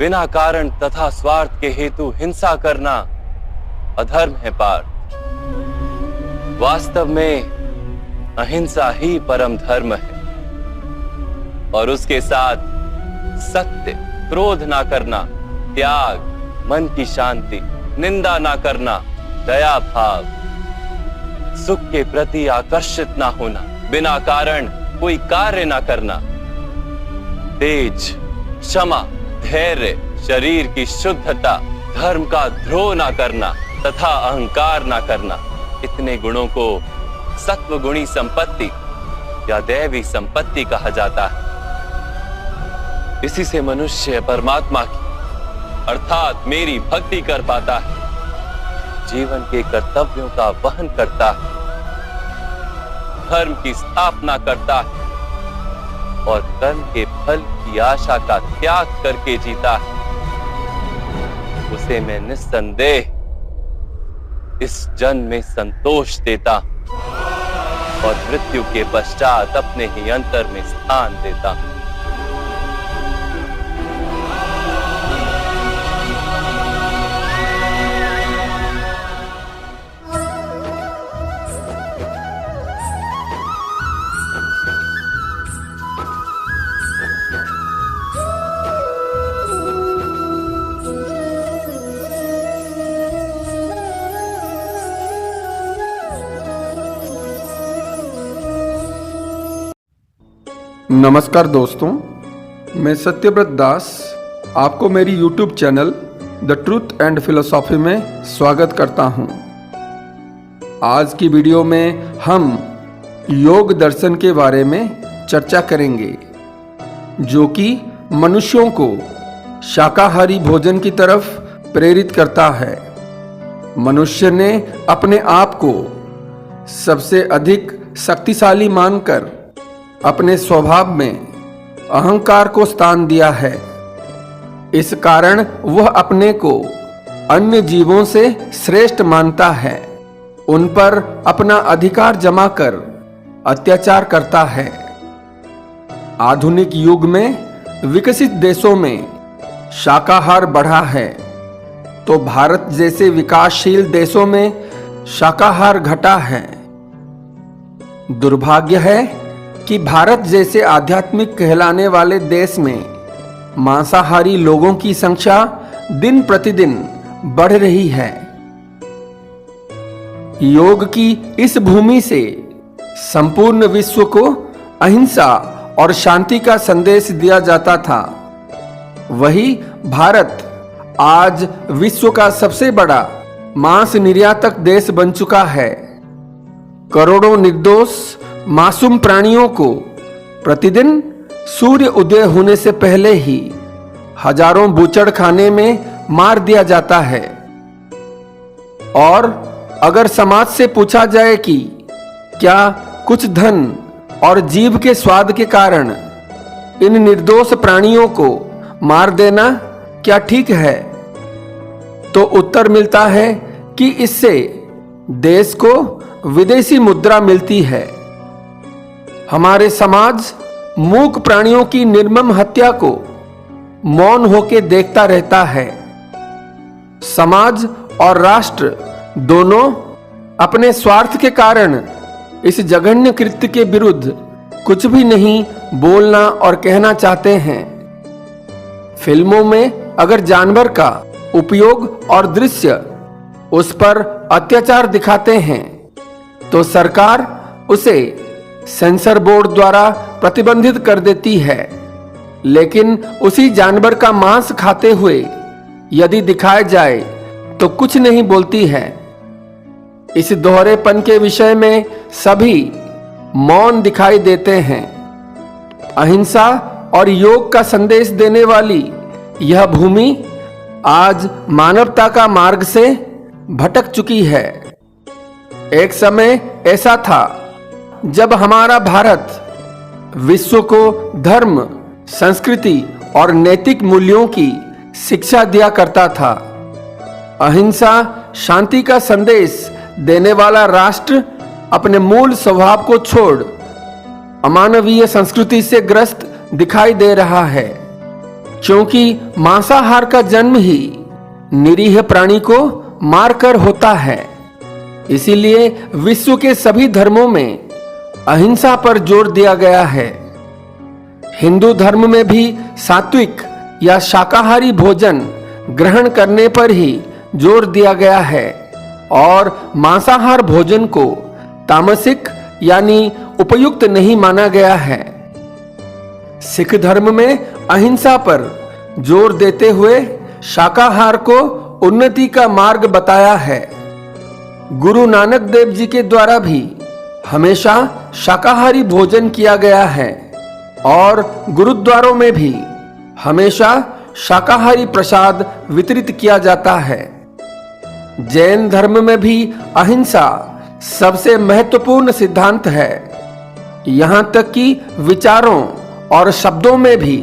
बिना कारण तथा स्वार्थ के हेतु हिंसा करना अधर्म है पार्थ। वास्तव में अहिंसा ही परम धर्म है और उसके साथ सत्य, क्रोध ना करना, त्याग, मन की शांति, निंदा ना करना, दया भाव, सुख के प्रति आकर्षित ना होना, बिना कारण कोई कार्य ना करना, तेज, क्षमा, धैर्य, शरीर की शुद्धता, धर्म का द्रोह ना करना तथा अहंकार ना करना, इतने गुणों को सत्व गुणी संपत्ति या दैवी संपत्ति कहा जाता है। इसी से मनुष्य परमात्मा की अर्थात मेरी भक्ति कर पाता है, जीवन के कर्तव्यों का वहन करता है, धर्म की स्थापना करता है और कर्म के फल की आशा का त्याग करके जीता है। उसे मैं निस्संदेह इस जन्म में संतोष देता और मृत्यु के पश्चात अपने ही अंतर में स्थान देता हूं। नमस्कार दोस्तों, मैं सत्यव्रत दास आपको मेरी YouTube channel the truth and philosophy में स्वागत करता हूं। आज की वीडियो में हम योग दर्शन के बारे में चर्चा करेंगे, जो कि मनुष्यों को शाकाहारी भोजन की तरफ प्रेरित करता है। मनुष्य ने अपने आप को सबसे अधिक शक्तिशाली मानकर अपने स्वभाव में अहंकार को स्थान दिया है। इस कारण वह अपने को अन्य जीवों से श्रेष्ठ मानता है, उन पर अपना अधिकार जमाकर अत्याचार करता है। आधुनिक युग में विकसित देशों में शाकाहार बढ़ा है, तो भारत जैसे विकासशील देशों में शाकाहार घटा है। दुर्भाग्य है कि भारत जैसे आध्यात्मिक कहलाने वाले देश में मांसाहारी लोगों की संख्या दिन प्रतिदिन बढ़ रही है। योग की इस भूमि से संपूर्ण विश्व को अहिंसा और शांति का संदेश दिया जाता था। वही भारत आज विश्व का सबसे बड़ा मांस निर्यातक देश बन चुका है। करोड़ों निर्दोष मासूम प्राणियों को प्रतिदिन सूर्य उदय होने से पहले ही हजारों बूचड़खाने में मार दिया जाता है। और अगर समाज से पूछा जाए कि क्या कुछ धन और जीभ के स्वाद के कारण इन निर्दोष प्राणियों को मार देना क्या ठीक है, तो उत्तर मिलता है कि इससे देश को विदेशी मुद्रा मिलती है। हमारे समाज मूक प्राणियों की निर्मम हत्या को मौन होकर देखता रहता है। समाज और राष्ट्र दोनों अपने स्वार्थ के कारण इस जघन्य कृत्य के विरुद्ध कुछ भी नहीं बोलना और कहना चाहते हैं। फिल्मों में अगर जानवर का उपयोग और दृश्य उस पर अत्याचार दिखाते हैं, तो सरकार उसे सेंसर बोर्ड द्वारा प्रतिबंधित कर देती है। लेकिन उसी जानवर का मांस खाते हुए यदि दिखाया जाए तो कुछ नहीं बोलती है। इस दोहरेपन के विषय में सभी मौन दिखाई देते हैं। अहिंसा और योग का संदेश देने वाली यह भूमि आज मानवता का मार्ग से भटक चुकी है। एक समय ऐसा था जब हमारा भारत विश्व को धर्म, संस्कृति और नैतिक मूल्यों की शिक्षा दिया करता था। अहिंसा, शांति का संदेश देने वाला राष्ट्र अपने मूल स्वभाव को छोड़ अमानवीय संस्कृति से ग्रस्त दिखाई दे रहा है। क्योंकि मांसाहार का जन्म ही निरीह प्राणी को मारकर होता है। इसीलिए विश्व के सभी धर्मों में अहिंसा पर जोर दिया गया है। हिंदू धर्म में भी सात्विक या शाकाहारी भोजन ग्रहण करने पर ही जोर दिया गया है और मांसाहार भोजन को तामसिक यानी उपयुक्त नहीं माना गया है। सिख धर्म में अहिंसा पर जोर देते हुए शाकाहार को उन्नति का मार्ग बताया है। गुरु नानक देव जी के द्वारा भी हमेशा शाकाहारी भोजन किया गया है और गुरुद्वारों में भी हमेशा शाकाहारी प्रसाद वितरित किया जाता है। जैन धर्म में भी अहिंसा सबसे महत्वपूर्ण सिद्धांत है। यहां तक कि विचारों और शब्दों में भी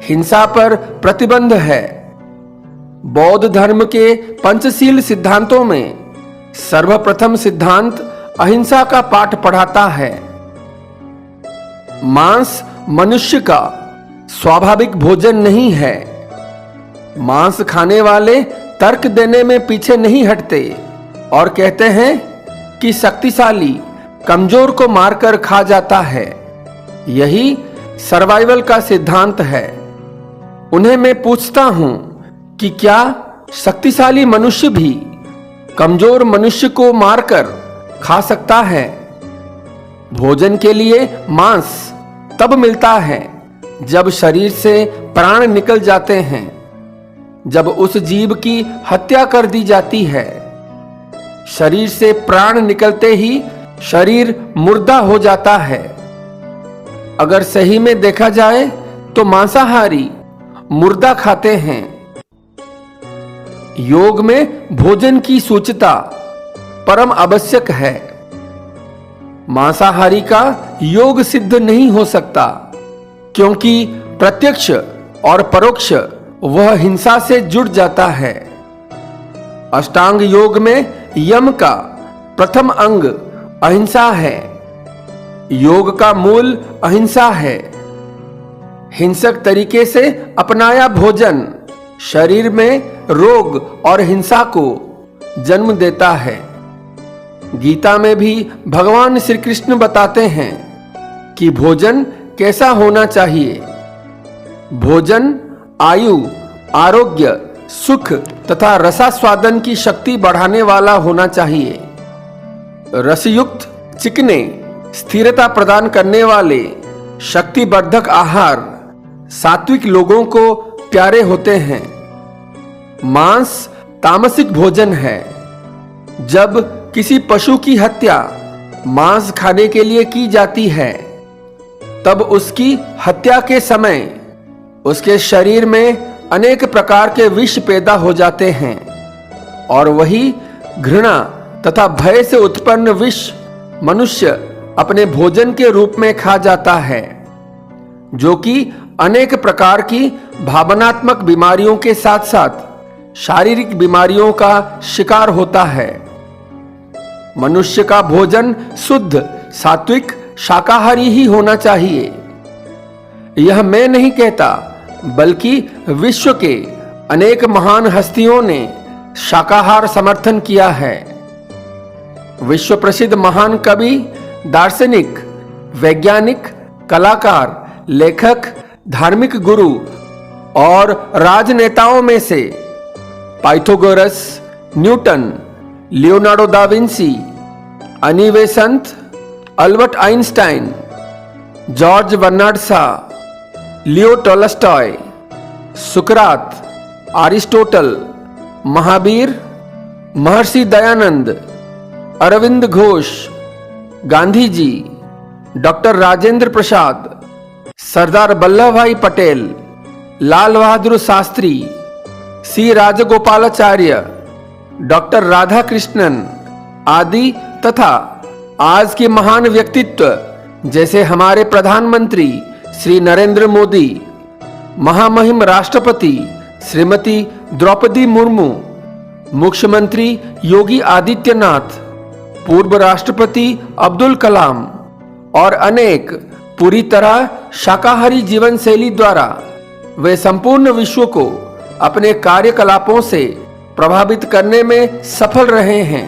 हिंसा पर प्रतिबंध है। बौद्ध धर्म के पंचशील सिद्धांतों में सर्वप्रथम सिद्धांत अहिंसा का पाठ पढ़ाता है। मांस मनुष्य का स्वाभाविक भोजन नहीं है। मांस खाने वाले तर्क देने में पीछे नहीं हटते और कहते हैं कि शक्तिशाली कमजोर को मारकर खा जाता है। यही सर्वाइवल का सिद्धांत है। उन्हें मैं पूछता हूं कि क्या शक्तिशाली मनुष्य भी कमजोर मनुष्य को मारकर खा सकता है? भोजन के लिए मांस तब मिलता है जब शरीर से प्राण निकल जाते हैं, जब उस जीव की हत्या कर दी जाती है। शरीर से प्राण निकलते ही शरीर मुर्दा हो जाता है। अगर सही में देखा जाए तो मांसाहारी मुर्दा खाते हैं। योग में भोजन की सूचिता परम आवश्यक है। मांसाहारी का योग सिद्ध नहीं हो सकता, क्योंकि प्रत्यक्ष और परोक्ष वह हिंसा से जुड़ जाता है। अष्टांग योग में यम का प्रथम अंग अहिंसा है। योग का मूल अहिंसा है। हिंसक तरीके से अपनाया भोजन शरीर में रोग और हिंसा को जन्म देता है। गीता में भी भगवान श्री कृष्ण बताते हैं कि भोजन कैसा होना चाहिए। भोजन आयु, आरोग्य, सुख तथा रसास्वादन की शक्ति बढ़ाने वाला होना चाहिए। रसयुक्त, चिकने, स्थिरता प्रदान करने वाले शक्तिवर्धक आहार सात्विक लोगों को प्यारे होते हैं। मांस तामसिक भोजन है। जब किसी पशु की हत्या मांस खाने के लिए की जाती है, तब उसकी हत्या के समय उसके शरीर में अनेक प्रकार के विष पैदा हो जाते हैं और वही घृणा तथा भय से उत्पन्न विष मनुष्य अपने भोजन के रूप में खा जाता है, जो कि अनेक प्रकार की भावनात्मक बीमारियों के साथ साथ शारीरिक बीमारियों का शिकार होता है। मनुष्य का भोजन शुद्ध, सात्विक, शाकाहारी ही होना चाहिए। यह मैं नहीं कहता, बल्कि विश्व के अनेक महान हस्तियों ने शाकाहार समर्थन किया है। विश्व प्रसिद्ध महान कवि, दार्शनिक, वैज्ञानिक, कलाकार, लेखक, धार्मिक गुरु और राजनेताओं में से Pythagoras, Newton, Leonardo da Vinci, Annie Besant, Albert Einstein, George Bernard Shaw, Leo Tolstoy, सुकरात, Aristotle, Mahavir, Maharshi Dayanand, Arvind Ghosh, Gandhi ji, doctor Rajendra Prasad, Sardar Vallabh Bhai Patel, Lal Bahadur Shastri, C Rajagopalachari, doctor Radha Krishnan आदि तथा आज के महान व्यक्तित्व जैसे हमारे प्रधानमंत्री श्री नरेंद्र मोदी, महामहिम राष्ट्रपति श्रीमती द्रौपदी मुर्मू, मुख्यमंत्री योगी आदित्यनाथ, पूर्व राष्ट्रपति अब्दुल कलाम और अनेक पूरी तरह शाकाहारी जीवन शैली द्वारा वे संपूर्ण विश्व को अपने कार्यकलापों से प्रभावित करने में सफल रहे हैं।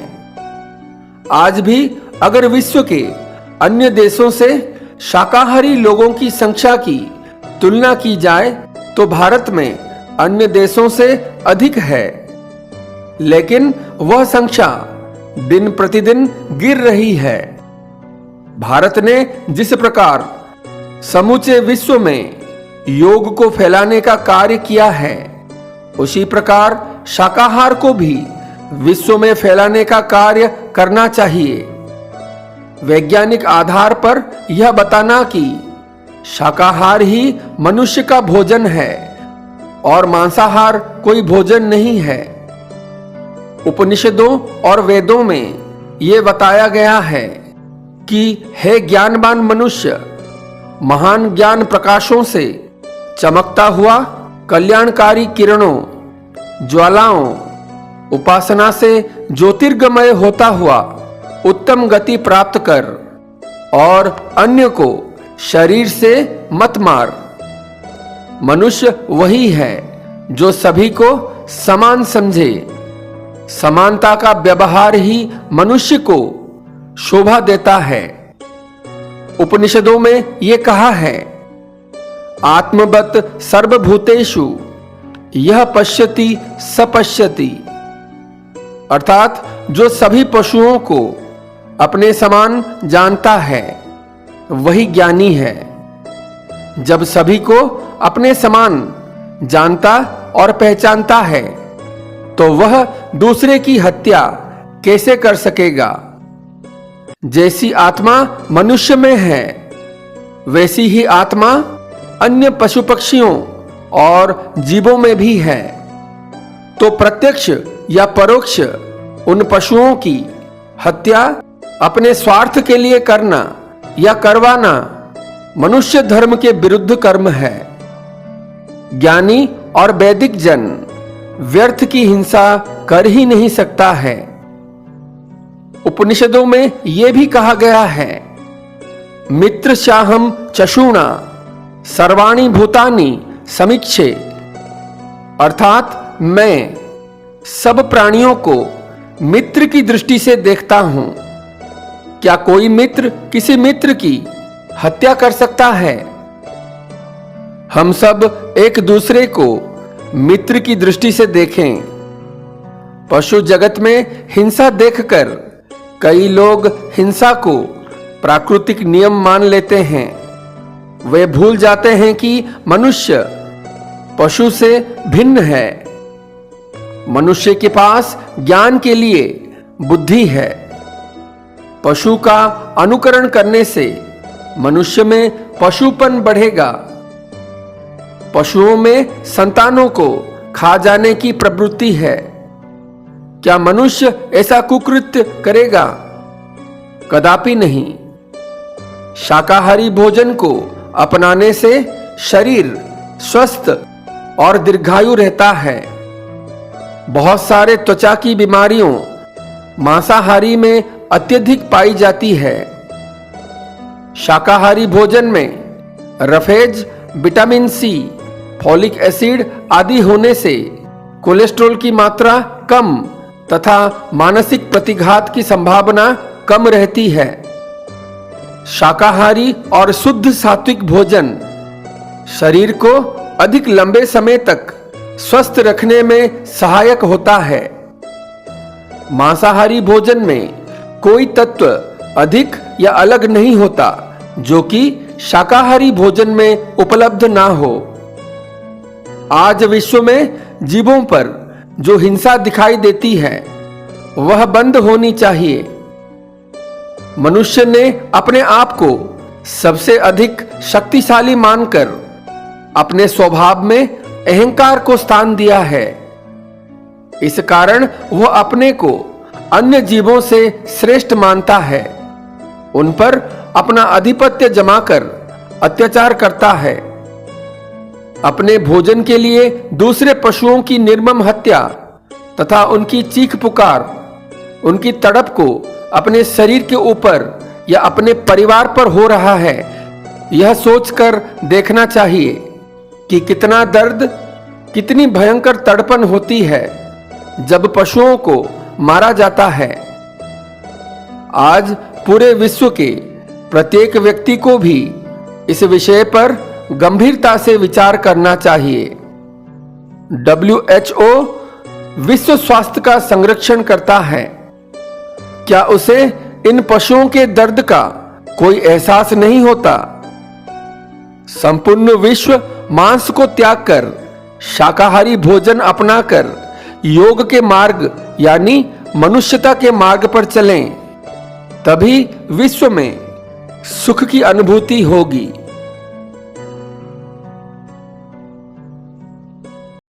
आज भी अगर विश्व के अन्य देशों से शाकाहारी लोगों की संख्या की तुलना की जाए तो भारत में अन्य देशों से अधिक है, लेकिन वह संख्या दिन प्रतिदिन गिर रही है। भारत ने जिस प्रकार समूचे विश्व में योग को फैलाने का कार्य किया है, उसी प्रकार शाकाहार को भी विश्व में फैलाने का कार्य करना चाहिए। वैज्ञानिक आधार पर यह बताना कि शाकाहार ही मनुष्य का भोजन है और मांसाहार कोई भोजन नहीं है। उपनिषदों और वेदों में यह बताया गया है कि हे ज्ञानवान मनुष्य, महान ज्ञान प्रकाशों से चमकता हुआ कल्याणकारी किरणों, ज्वालाओं, उपासना से ज्योतिर्गमय होता हुआ उत्तम गति प्राप्त कर और अन्य को शरीर से मत मार। मनुष्य वही है जो सभी को समान समझे। समानता का व्यवहार ही मनुष्य को शोभा देता है। उपनिषदों में यह कहा है, आत्मवत् सर्वभूतेषु यह पश्यति स पश्यति, अर्थात जो सभी पशुओं को अपने समान जानता है वही ज्ञानी है। जब सभी को अपने समान जानता और पहचानता है तो वह दूसरे की हत्या कैसे कर सकेगा। जैसी आत्मा मनुष्य में है, वैसी ही आत्मा अन्य पशु पक्षियों और जीवों में भी है। तो प्रत्यक्ष या परोक्ष उन पशुओं की हत्या अपने स्वार्थ के लिए करना या करवाना मनुष्य धर्म के विरुद्ध कर्म है। ज्ञानी और वैदिक जन व्यर्थ की हिंसा कर ही नहीं सकता है। उपनिषदों में यह भी कहा गया है, मित्र शाहम चशूणा सर्वाणि भूतानि समीक्षे, अर्थात मैं सब प्राणियों को मित्र की दृष्टि से देखता हूं। क्या कोई मित्र किसी मित्र की हत्या कर सकता है? हम सब एक दूसरे को मित्र की दृष्टि से देखें। पशु जगत में हिंसा देखकर कई लोग हिंसा को प्राकृतिक नियम मान लेते हैं। वे भूल जाते हैं कि मनुष्य पशु से भिन्न है। मनुष्य के पास ज्ञान के लिए बुद्धि है। पशु का अनुकरण करने से मनुष्य में पशुपन बढ़ेगा। पशुओं में संतानों को खा जाने की प्रवृत्ति है। क्या मनुष्य ऐसा कुकृत्य करेगा? कदापि नहीं। शाकाहारी भोजन को अपनाने से शरीर स्वस्थ और दीर्घायु रहता है। बहुत सारे त्वचा की बीमारियों मांसाहारी में अत्यधिक पाई जाती है। शाकाहारी भोजन में roughage, vitamin C, folic acid आदि होने से कोलेस्ट्रॉल की मात्रा कम तथा मानसिक प्रतिघात की संभावना कम रहती है। शाकाहारी और शुद्ध सात्विक भोजन शरीर को अधिक लंबे समय तक स्वस्थ रखने में सहायक होता है। मांसाहारी भोजन में कोई तत्व अधिक या अलग नहीं होता जो कि शाकाहारी भोजन में उपलब्ध ना हो। आज विश्व में जीवों पर जो हिंसा दिखाई देती है वह बंद होनी चाहिए। मनुष्य ने अपने आप को सबसे अधिक शक्तिशाली मानकर अपने स्वभाव में अहंकार को स्थान दिया है। इस कारण वह अपने को अन्य जीवों से श्रेष्ठ मानता है। उन पर अपना आधिपत्य जमाकर अत्याचार करता है। अपने भोजन के लिए दूसरे पशुओं की निर्मम हत्या तथा उनकी चीख पुकार, उनकी तड़प को अपने शरीर के ऊपर या अपने परिवार पर हो रहा है, यह सोचकर देखना चाहिए। कि कितना दर्द, कितनी भयंकर तड़पन होती है जब पशुओं को मारा जाता है। आज पूरे विश्व के प्रत्येक व्यक्ति को भी इस विषय पर गंभीरता से विचार करना चाहिए। WHO विश्व स्वास्थ्य का संरक्षण करता है। क्या उसे इन पशुओं के दर्द का कोई एहसास नहीं होता? संपूर्ण विश्व मांस को त्याग कर शाकाहारी भोजन अपनाकर योग के मार्ग यानी मनुष्यता के मार्ग पर चलें, तभी विश्व में सुख की अनुभूति होगी।